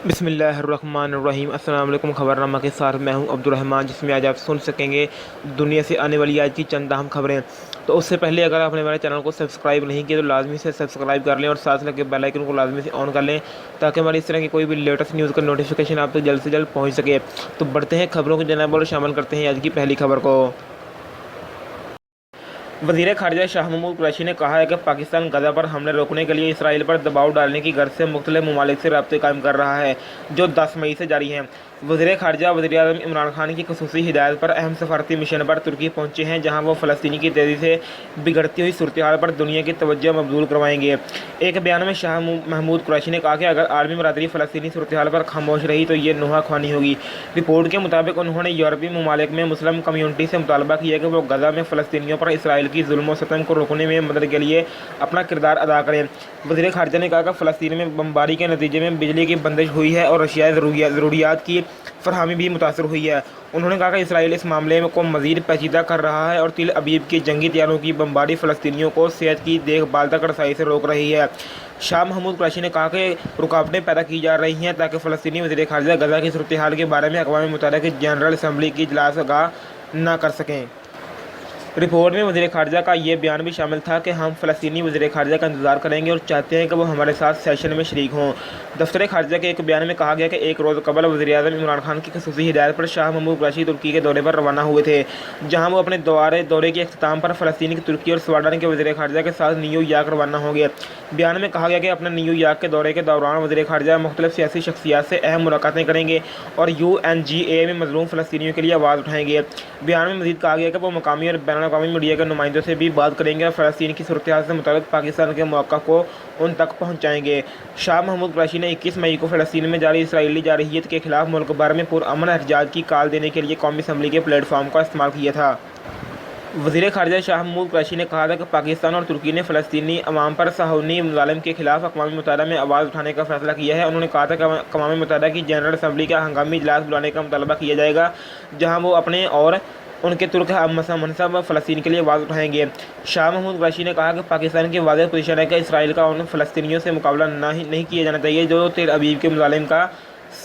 بسم اللہ الرحمن الرحیم۔ السلام علیکم۔ خبرنامہ کے ساتھ میں ہوں عبد الرحمن، جس میں آج آپ سن سکیں گے دنیا سے آنے والی آج کی چند اہم خبریں۔ تو اس سے پہلے اگر آپ نے ہمارے چینل کو سبسکرائب نہیں کیا تو لازمی سے سبسکرائب کر لیں اور ساتھ لگے بیل آئکن کو لازمی سے آن کر لیں تاکہ ہماری اس طرح کی کوئی بھی لیٹسٹ نیوز کا نوٹیفیکیشن آپ تک جلد سے جلد پہنچ سکے۔ تو بڑھتے ہیں خبروں کو جناب اور شامل کرتے ہیں آج کی پہلی خبر کو۔ وزیر خارجہ شاہ محمود قریشی نے کہا ہے کہ پاکستان غزہ پر حملے روکنے کے لیے اسرائیل پر دباؤ ڈالنے کی غرض سے مختلف ممالک سے رابطے قائم کر رہا ہے، جو 10 مئی سے جاری ہیں۔ وزیر خارجہ وزیر اعظم عمران خان کی خصوصی ہدایت پر اہم سفارتی مشن پر ترکی پہنچے ہیں، جہاں وہ فلسطین کی تیزی سے بگڑتی ہوئی صورتحال پر دنیا کی توجہ مبذول کروائیں گے۔ ایک بیان میں شاہ محمود قریشی نے کہا کہ اگر عالمی برادری فلسطینی صورتحال پر خاموش رہی تو یہ نوحہ خوانی ہوگی۔ رپورٹ کے مطابق انہوں نے یورپی ممالک میں مسلم کمیونٹی سے مطالبہ کیا کہ وہ غزہ میں فلسطینیوں پر اسرائیل کی ظلم و ستم کو روکنے میں مدد کے لیے اپنا کردار ادا کریں۔ وزیر خارجہ نے کہا کہ فلسطین میں بمباری کے نتیجے میں بجلی کی بندش ہوئی ہے اور اشیاء ضروریات کی فراہمی بھی متاثر ہوئی ہے۔ انہوں نے کہا کہ اسرائیل اس معاملے کو مزید پیچیدہ کر رہا ہے اور تل ابیب کی جنگی طیاروں کی بمباری فلسطینیوں کو صحت کی دیکھ بھال تک رسائی سے روک رہی ہے۔ شاہ محمود قریشی نے کہا کہ رکاوٹیں پیدا کی جا رہی ہیں تاکہ فلسطینی وزیر خارجہ غزہ کی صورتحال کے بارے میں اقوام متحدہ کی جنرل اسمبلی کی اجلاس گاہ نہ کر سکیں۔ رپورٹ میں وزیر خارجہ کا یہ بیان بھی شامل تھا کہ ہم فلسطینی وزیر خارجہ کا انتظار کریں گے اور چاہتے ہیں کہ وہ ہمارے ساتھ سیشن میں شریک ہوں۔ دفتر خارجہ کے ایک بیان میں کہا گیا کہ ایک روز قبل وزیر اعظم عمران خان کی خصوصی ہدایت پر شاہ محمود قریشی ترکی کے دورے پر روانہ ہوئے تھے، جہاں وہ اپنے دورے کے اختتام پر فلسطین کی ترکی اور سوڈان کے وزیر خارجہ کے ساتھ نیو یارک روانہ ہوں گے۔ بیان میں کہا گیا کہ اپنے نیو یارک کے دورے کے دوران وزیر خارجہ مختلف سیاسی شخصیات سے اہم ملاقاتیں کریں گے اور UNGA میں مظلوم فلسطینیوں کے لیے آواز اٹھائیں گے۔ بیان میں مزید کہا گیا کہ وہ مقامی اور بین الاقوامی میڈیا کے نمائندوں سے بھی بات کریں گے اور فلسطین کی صورتحال سے متعلق پاکستان کے موقف کو ان تک پہنچائیں گے۔ شاہ محمود قریشی نے 21 مئی کو فلسطین میں جاری اسرائیلی جارحیت کے خلاف ملک بھر میں پرامن احتجاج کی کال دینے کے لیے قومی اسمبلی کے پلیٹ فارم کا استعمال کیا تھا۔ وزیر خارجہ شاہ محمود قریشی نے کہا تھا کہ پاکستان اور ترکی نے فلسطینی عوام پر صہیونی مظالم کے خلاف اقوام متحدہ میں آواز اٹھانے کا فیصلہ کیا ہے۔ انہوں نے کہا تھا کہ اقوام متحدہ کی جنرل اسمبلی کا ہنگامی اجلاس بلانے کا مطالبہ کیا جائے گا، جہاں وہ اپنے اور ان کے ترک ہم منصب فلسطین کے لیے آواز اٹھائیں گے۔ شاہ محمود قریشی نے کہا کہ پاکستان کی واضح پوزیشن ہے کہ اسرائیل کا ان فلسطینیوں سے مقابلہ نہیں کیا جانا چاہیے جو تل ابیب کے مظالم کا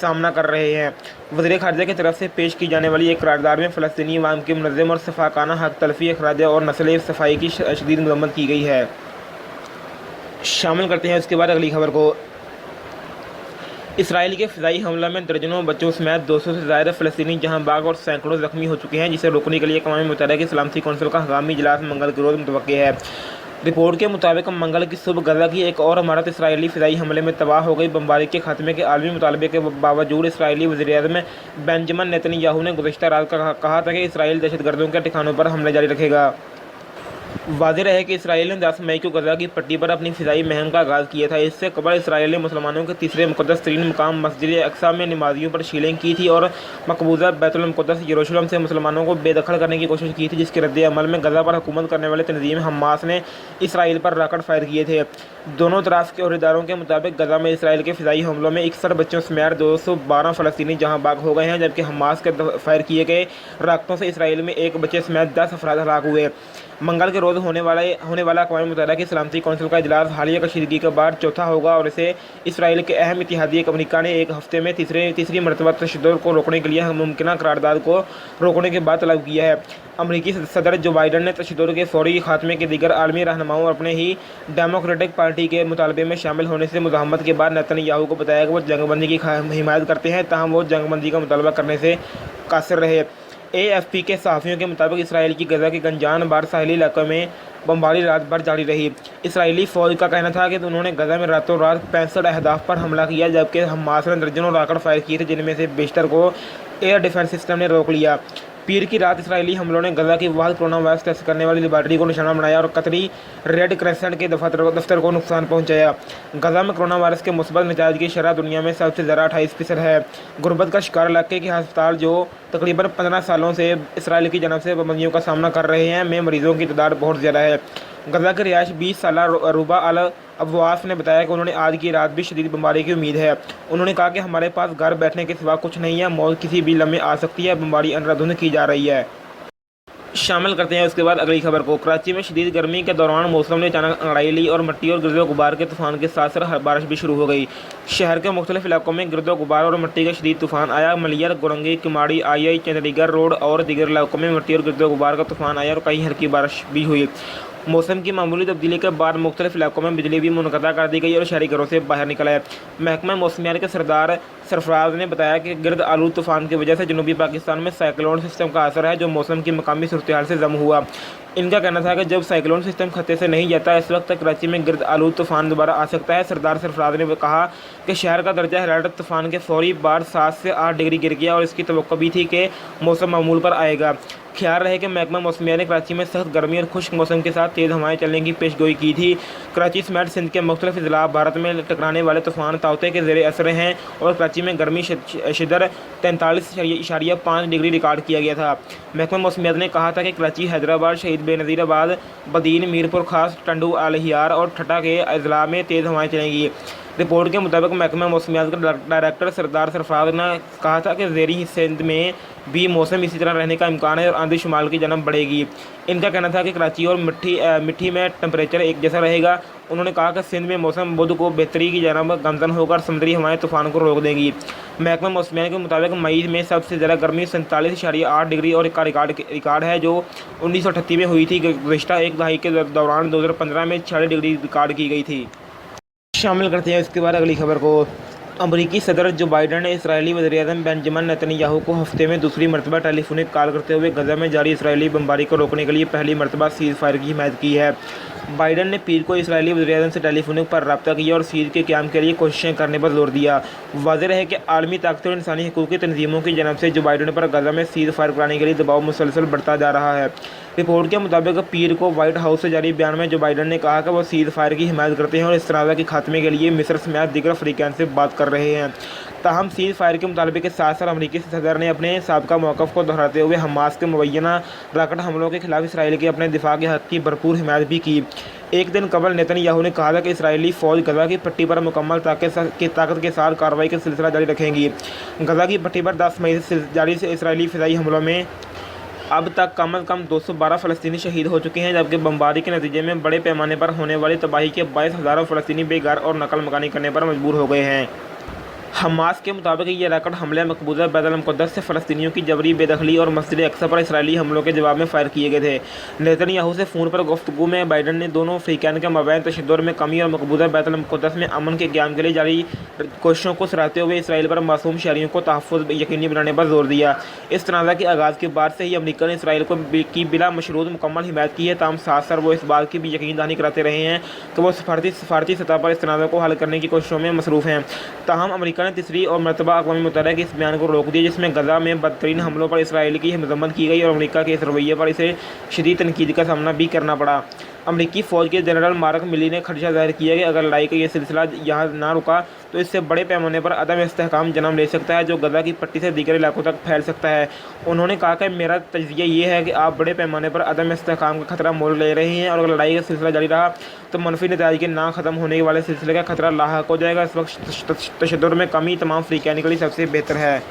سامنا کر رہے ہیں۔ وزیر خارجہ کی طرف سے پیش کی جانے والی ایک قرارداد میں فلسطینی عوام کی منظم اور شفاقانہ حق تلفی، اخراج اور نسل صفائی کی شدید مذمت کی گئی ہے۔ شامل کرتے ہیں اس کے بعد اگلی خبر کو۔ اسرائیل کے فضائی حملہ میں درجنوں بچوں سمیت 200 سے زائد فلسطینی جہاں باغ اور سینکڑوں زخمی ہو چکے ہیں، جسے روکنے کے لیے اقوام متحدہ کی سلامتی کونسل کا ہنگامی اجلاس منگل کے روز متوقع ہے۔ رپورٹ کے مطابق منگل کی صبح غزہ کی ایک اور عمارت اسرائیلی فضائی حملے میں تباہ ہو گئی۔ بمباری کے خاتمے کے عالمی مطالبے کے باوجود اسرائیلی وزیر اعظم بنجمن نیتن یاہو نے گزشتہ رات کہا تھا کہ اسرائیل دہشت گردوں کے ٹھکانوں پر حملے جاری رکھے گا۔ واضح رہے کہ اسرائیل نے 10 مئی کو غزہ کی پٹی پر اپنی فضائی مہم کا آغاز کیا تھا۔ اس سے قبل اسرائیل نے مسلمانوں کے تیسرے مقدس ترین مقام مسجد اقصیٰ میں نمازیوں پر شیلنگ کی تھی اور مقبوضہ بیت المقدس یروشلم سے مسلمانوں کو بے دخل کرنے کی کوشش کی تھی، جس کے رد عمل میں غزہ پر حکومت کرنے والے تنظیم حماس نے اسرائیل پر راکٹ فائر کیے تھے۔ دونوں طرف کے عہدیداروں کے مطابق غزہ میں اسرائیل کے فضائی حملوں میں 61 بچوں سمیت 212 فلسطینی جہاں باغ ہو گئے ہیں، جبکہ حماس کے فائر کیے گئے راکٹوں سے اسرائیل میں ایک بچے سمیت 10 افراد ہلاک ہوئے۔ منگل کے روز ہونے والا اقوام متحدہ کی سلامتی کونسل کا اجلاس حالیہ کشیدگی کے بعد چوتھا ہوگا اور اسے اسرائیل کے اہم اتحادی امریکہ نے ایک ہفتے میں تیسری مرتبہ تشدد کو روکنے کے لیے ممکنہ قرارداد کو روکنے کے بعد طلب کیا ہے۔ امریکی صدر جو بائیڈن نے تشدد کے فوری خاتمے کے دیگر عالمی رہنماؤں اور اپنے ہی ڈیموکریٹک پارٹی کے مطالبے میں شامل ہونے سے مزاحمت کے بعد نیتن یاہو کو بتایا کہ وہ جنگ بندی کی حمایت کرتے ہیں، تاہم وہ جنگ بندی کا مطالبہ کرنے سے قاصر رہے۔ AFP کے صحافیوں کے مطابق اسرائیل کی غزہ کے گنجان بار ساحلی علاقوں میں بمباری رات بھر جاری رہی۔ اسرائیلی فوج کا کہنا تھا کہ انہوں نے غزہ میں راتوں رات 65 اہداف پر حملہ کیا، جبکہ حماس نے درجنوں راکٹ فائر کیے تھے، جن میں سے بیشتر کو ایئر ڈیفنس سسٹم نے روک لیا۔ پیر کی رات اسرائیلی حملوں نے غزہ کی واحد کورونا وائرس ٹیسٹ کرنے والی لیبارٹری کو نشانہ بنایا اور قطری ریڈ کریسنٹ کے دفتر کو نقصان پہنچایا۔ غزہ میں کورونا وائرس کے مثبت نتائج کی شرح دنیا میں سب سے زیادہ 28% ہے۔ غربت کا شکار علاقے کے ہسپتال، جو تقریباً 15 سالوں سے اسرائیل کی جانب سے پابندیوں کا سامنا کر رہے ہیں، میں مریضوں کی تعداد بہت زیادہ ہے۔ غزہ کے رہائش 20 سالہ روبا الابواس نے بتایا کہ انہوں نے آج کی رات بھی شدید بمباری کی امید ہے۔ انہوں نے کہا کہ ہمارے پاس گھر بیٹھنے کے سوا کچھ نہیں ہے، موت کسی بھی لمحے آ سکتی ہے، بمباری اندھادھند کی جا رہی ہے۔ शामिल करते हैं। उसके बाद अगली खबर को, कराची में शदीद गर्मी के दौरान मौसम ने अचानक अंगड़ाई ली और मिट्टी और गिरदो गुबार के तूफान के साथ साथ बारिश भी शुरू हो गई। शहर के मुख्तलिफ इलाकों में गिरदो गुबार और मिट्टी का शदीद तूफान आया। मलियर, गुरंगी, किमाड़ी, आई चंडीगढ़ रोड और दीगर इलाकों में मिट्टी और गिरदो गुबार का तूफान आया और कहीं हल्की बारिश भी हुई। मौसम की मामूली तब्दीली के बाद मुख्तलिफ इलाकों में बिजली भी मुनक़ता कर दी गई और शहरी घरों से बाहर निकल आए। महकमा मौसमियात के सरदार सरफराज ने बताया कि गिरद आलू तूफ़ान की वजह से जनूबी पाकिस्तान में साइक्लोन सिस्टम का असर है, जो मौसम की मकामी सूरत हाल से जम हुआ। इनका कहना था कि जब साइक्लोन सिस्टम खत्ते से नहीं जाता, इस वक्त कराची में गिरद आलू तूफ़ान दोबारा आ सकता है। सरदार सरफराज ने कहा कि शहर का दर्जा हरारत तूफ़ान के फौरी बाद 7 से 8 डिग्री गिर गया और इसकी तवक्को भी थी कि मौसम मामूल पर आएगा। ख्याल रहे कि महकमा मौसमियात ने कराची में सख्त गर्मी और खुश्क मौसम के साथ तेज़ हवाएं चलने की पेशगोई की थी। कराची समेत सिंध के मुख्तलिफ अजला भारत में टकराने वाले तूफ़ान ताउते के ज़ेर असर हैं और कराची में गर्मी शिदर 43.5 डिग्री रिकॉर्ड किया गया था। महकमा मौसमियात ने कहा था कि कराची, हैदराबाद, शहीद बेनज़ीराबाद, बदीन, मीरपुर खास, टंडू, अलहियार और ठट्टा के अजला में तेज़ हवाएँ चलेंगी। रिपोर्ट के मुताबिक महकमा मौसमियात के डायरेक्टर सरदार सरफराज ने कहा था कि ज़ेरी सिंध में भी मौसम इसी तरह रहने का इम्कान है और आंधी शुमाल की जानब बढ़ेगी। इनका कहना था कि कराची और मिट्टी में टेम्परेचर एक जैसा रहेगा। उन्होंने कहा कि सिंध में मौसम बुध को बेहतरी की जानब गमजन होकर समुद्री हवाएं तूफ़ान को रोक देंगी। महकमा मौसमियात के मुताबिक मई में सबसे ज़्यादा गर्मी 47.8 डिग्री और का रिकॉर्ड है, जो 1938 में हुई थी। गुज़िश्ता एक दहाई के दौरान 2015 में 46 डिग्री रिकॉर्ड की गई थी। शामिल करते हैं इसके बाद अगली खबर को, अमरीकी सदर जो बाइडन ने इसराइली वज़ीर-ए-आज़म बेंजामिन नेतन्याहू को हफ्ते में दूसरी मरतबा टेलीफोनिक कॉल करते हुए गजा में जारी इसराइली बमबारी को रोकने के लिए पहली मरतबा सीज़ फायर की हिमायत की है। बाइडन ने पीर को इसराइली वज़ीर-ए-आज़म से टेलीफोनिक पर रब्ता किया और सीज़ के क़याम के लिए कोशिशें करने पर जोर दिया। वाज़ेह है कि आलमी ताकतों और इंसानी हकूक़ की तंजीमों की जानब से जो बाइडन पर गजा में सीज़ फायर कराने के लिए दबाव मुसलसल बढ़ता जा रहा है। रिपोर्ट के मुताबिक पीर को व्हाइट हाउस से जारी बयान में जो बाइडन ने कहा कि वो सीज़ फायर की हिमायत करते हैं और इस तनाज़ा के खात्मे के लिए मिस्र समेत दीगर अफ्रीकन से बात कर रहे हैं। ताहम सीज़ फायर के मुतालबे के साथ साथ अमरीकी सदर ने अपने साबका मौक़िफ़ को दोहराते हुए हमास के मुबैना रॉकेट हमलों के खिलाफ इसराइल के अपने दिफा के हक़ की भरपूर हिमायत भी की। एक दिन कबल नेतन्याहू ने कहा था कि इसराइली फ़ौज गजा की पट्टी पर मुकम्मल ताकत के साथ कार्रवाई का सिलसिला जारी रखेंगी। गजा की पट्टी पर 10 मई से जारी इसराइली फ़िज़ाई हमलों में अब तक कम अज़ कम 212 फ़लस्तीनी शहीद हो चुके हैं, जबकि बमबारी के नतीजे में बड़े पैमाने पर होने वाली तबाही के 22,000 फ़लस्तीनी बेघर और नकल मकानी करने पर मजबूर हो गए हैं। हमास के मुताबिक ये रॉकेट हमले मकबूजा बैतुल मुक़द्दस से फ़लस्तीनियों की जबरी बेदखली और मस्जिद अक्सा पर इसराइली हमलों के जवाब में फ़ायर किए गए थे। नेतन्याहू से फ़ोन पर गुफ्तगू में बाइडन ने दोनों अफ्रीकन के मबैन तशद्दुद में कमी और मकबूजा बैतुल मुक़द्दस में अमन के क़याम के लिए जारी कोशिशों को सराहते हुए इसराइल पर मासूम शहरियों को तहफ़्फ़ुज़ यकीनी बनाने पर जोर दिया। इस तनाज़ा के आगाज़ के बाद से ही अमरीका ने इसराइल की बिला मशरूत मुकम्मल हिमायत की है। ताहम साथ साथ वो इस बात की भी यकीन दहानी कराते रहे हैं कि वो सफारती सतह पर इस तनाज़ा को हल करने की कोशिशों में मसरूफ़ हैं। ताहम अमरीका ने तीसरी और मरतबा अक़वाम मुत्तहिदा के इस बयान को रोक दिया, जिसमें गजा में बदतरीन हमलों पर इसराइल की मज़म्मत की गई और अमरीका के इस रवैये पर इसे शदीद तनकीद का सामना भी करना पड़ा। अमरीकी फ़ौज के जनरल मार्क मिली ने खदशा ज़ाहिर किया कि अगर लड़ाई का ये सिलसिला यहाँ ना रुका तो इससे बड़े पैमाने पर अदम इस्तेहकाम जन्म ले सकता है, जो गजा की पट्टी से दीगर इलाकों तक फैल सकता है। उन्होंने कहा कि मेरा तजज़िया ये है कि आप बड़े पैमाने पर अदम इस्तेहकाम का खतरा मोल ले रहे हैं और अगर लड़ाई का सिलसिला जारी रहा तो मनफी नताइज के ना ख़त्म होने वाले सिलसिले का खतरा लाहक हो जाएगा। इस वक्त तशद्दुद में कमी तमाम अफ्रीकन के लिए सबसे बेहतर है।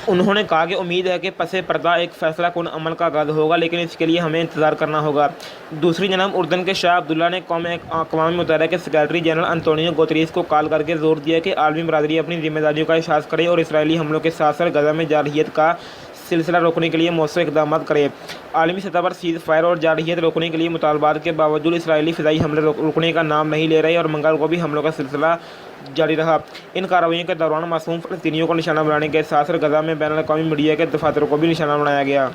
उन्होंने कहा कि उम्मीद है कि पसे पर्दा एक फ़ैसला कुन अमल का आगाज़ होगा, लेकिन इसके लिए हमें इंतज़ार करना होगा। दूसरी जनब उर्दन के शाह अब्दुल्ला ने अक़वाम मुत्तहिदा के सेक्रेटरी जनरल अंतोनियो गुतेरेस को कॉल करके ज़ोर दिया कि आलमी बरादरी अपनी ज़िम्मेदारियों का एहसास करे और इसराइली हमलों के साथ साथ गजा में जारहियत का सिलसिला रोकने के लिए मौसर इक़दाम करे। आलमी सतह पर सीज़ फायर और जारहियत रोकने के लिए मुतालबात के बावजूद इसराइली फ़िज़ाई हमले रुकने का नाम नहीं ले रहे और मंगल को भी हमलों का सिलसिला जारी रहा। इन कार्रवाइयों के दौरान मासूम फ़लस्तीनियों को निशाना बनाने के साथ साथ गजा में बैनुल अक़वामी मीडिया के दफातरों को भी निशाना बनाया गया।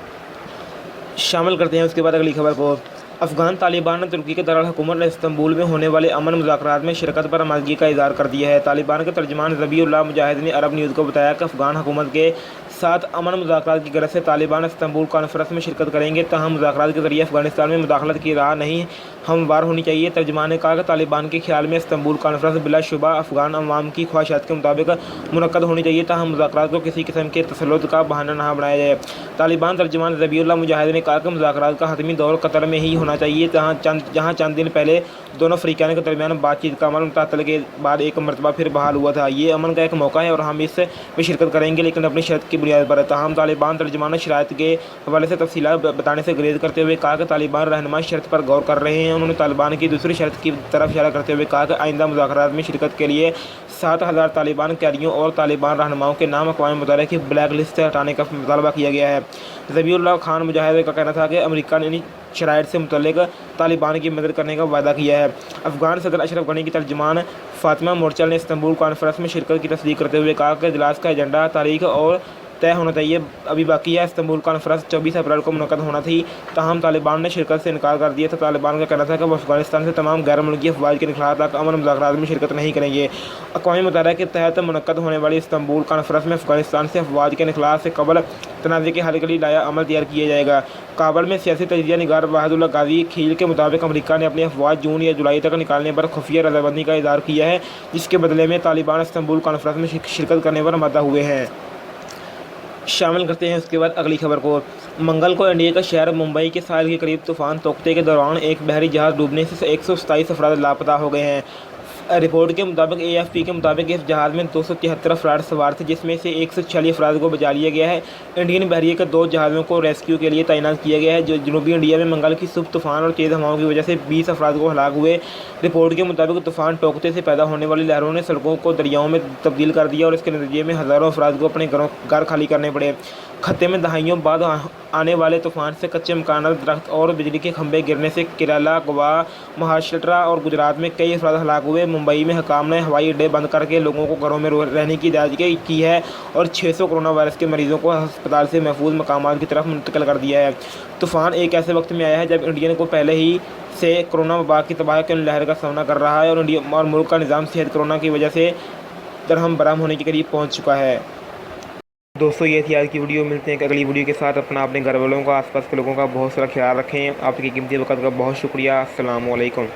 शामिल करते हैं उसके बाद अगली खबर को, अफ़गान तालिबान ने तुर्की के दारुल हुकूमत इस्तांबुल में होने वाले अमन मुज़ाकरात में शिरकत पर आमादगी का इज़हार कर दिया है। तालिबान के तर्जुमान ज़बीहुल्लाह मुजाहिद ने अरब न्यूज़ को बताया कि अफ़गान हुकूमत के साथ अमन मुज़ाकरात की गरज से तालिबान इस्तांबुल कॉन्फ्रेंस में शिरकत करेंगे, ताहम मुज़ाकरात के ज़रिए अफ़गानिस्तान में मुदाखलत की राह नहीं हमवार होनी चाहिए। तर्जुमान ने कहा कि तालिबान के ख्याल में इस्तांबुल कॉन्फ्रेंस बिलाशुबा अफ़गान अवाम की ख्वाहिशात के मुताबिक मुनक्कद होनी चाहिए, ताहम मुज़ाकरात को किसी किस्म के तसल्लुत का बहाना ना बनाया जाए। तालिबान तर्जुमान ज़बीहुल्लाह मुजाहिद ने कहा कि मुज़ाकरात का हतमी दौर कतर में ही होना चाहिए, जहाँ चंद दिन पहले दोनों अफ्रीकन के दरमियान बातचीत का अमल मुतअत्तल के बाद एक मरतबा फिर बहाल हुआ था। ये अमन का एक मौका है और हम इस में शिरकत करेंगे, लेकिन अपनी शर्त की बुनियाद पर। ताहम तालिबान तर्जुमान शराइत के हवाले से तफसीलात बताने से गुरेज करते हुए कहा कि तालिबान रहनुमा शर्त पर गौर कर रहे हैं। उन्होंने तालिबान की दूसरी शर्त की तरफ इशारा करते हुए कहा कि आइंदा मुज़ाकरात में शिरकत के लिए 7,000 तालिबान कैदियों और तालिबान रहनुमाओं के नाम अक़वाम मुत्तहिदा की ब्लैक लिस्ट से हटाने का मुतालबा किया गया है। ज़बीउल्लाह खान मुजाहिद का कहना था कि अमेरिका ने इन शराइत से मुतल्लिक़ तालिबान की मदद करने का वादा किया है। अफ़गान सदर अशरफ गनी की तर्जुमान फ़ातिमा मोर्चल ने इस्तांबुल कॉन्फ्रेंस में शिरकत की तस्दीक करते हुए कहा कि इजलास का एजेंडा, तारीख और तय होना चाहिए अभी बाकी है। इस्तांबुल कॉन्फ्रेंस 24 अप्रैल को मुनक़्क़द होना थी, ताहम तालिबान ने शिरकत से इनकार कर दिया था। तालिबान का कहना था कि वो अफ़गानिस्तान से तमाम गैर मुल्की अफवाज के निखला तक अमन मुज़ाकरात में शिरकत नहीं करेंगे। अक़वाम मुत्तहिदा के तहत मुनक़्क़द होने वाली इस्तांबुल कॉन्फ्रेंस में अफ़गानिस्तान से अफवाज के निखला से कबल तनाज़े के हल के लिए लाया अमल तैयार किया जाएगा। काबुल में सियासी तजिया निगार वाहिदुल्लाह गाज़ी खील के मुताबिक अमेरिका ने अपनी अफवाज जून या जुलाई तक निकालने पर खुफिया रज़ामंदी का इज़हार किया है, जिसके बदले में तालिबान इस्तांबुल कॉन्फ्रेंस में शिरकत करने पर मद्दा हुए हैं। शामिल करते हैं उसके बाद अगली खबर को। मंगल को इंडिया का शहर मुंबई के साहिल के करीब तूफ़ान तोक़ते के दौरान एक बहरी जहाज़ डूबने से 127 अफराद लापता हो गए हैं। रिपोर्ट के मुताबिक AFP के मुताबिक इस जहाज़ में 273 अफराद सवार थे, जिसमें से 146 अफराद को बचा लिया गया है। इंडियन बहरिए के 2 जहाज़ों को रेस्क्यू के लिए तैनात किया गया है। जो जनूबी इंडिया में मंगल की सुबह तूफ़ान और तेज़ हवाओं की वजह से 20 अफराद को हलाक हुए। रिपोर्ट के मुताबिक तूफ़ान टोकते से पैदा होने वाली लहरों ने सड़कों को दरियाओं में तब्दील कर दिया और इसके नतीजे में हज़ारों अफराद को अपने घर खाली करने पड़े। खत्ते में दहाइयों बाद आने वाले तूफ़ान से कच्चे मकान, दरख्त और बिजली के खंभे गिरने से केरला, गोवा, महाराष्ट्र और गुजरात में कई अफराद हलाक हुए। मुंबई में हुकाम ने हवाई अड्डे बंद करके लोगों को घरों में रहने की इजाज़त की है और 600 कोरोना वायरस के मरीजों को अस्पताल से महफूज मकामात की तरफ मुंतकिल कर दिया है। तूफ़ान एक ऐसे वक्त में आया है जब इंडिया को पहले ही से कोरोना वबा की तबाही लहर का सामना कर रहा है और मुल्क का निज़ाम सेहत कोरोना की वजह से दरहम बरहम होने के करीब पहुँच चुका है। दोस्तों, ये थी आज की वीडियो। मिलते हैं अगली वीडियो के साथ। अपने घर वालों का, आसपास के लोगों का बहुत सारा ख्याल रखें। आपकी कीमती वक़्त का बहुत शुक्रिया। अस्सलामु अलैकुम।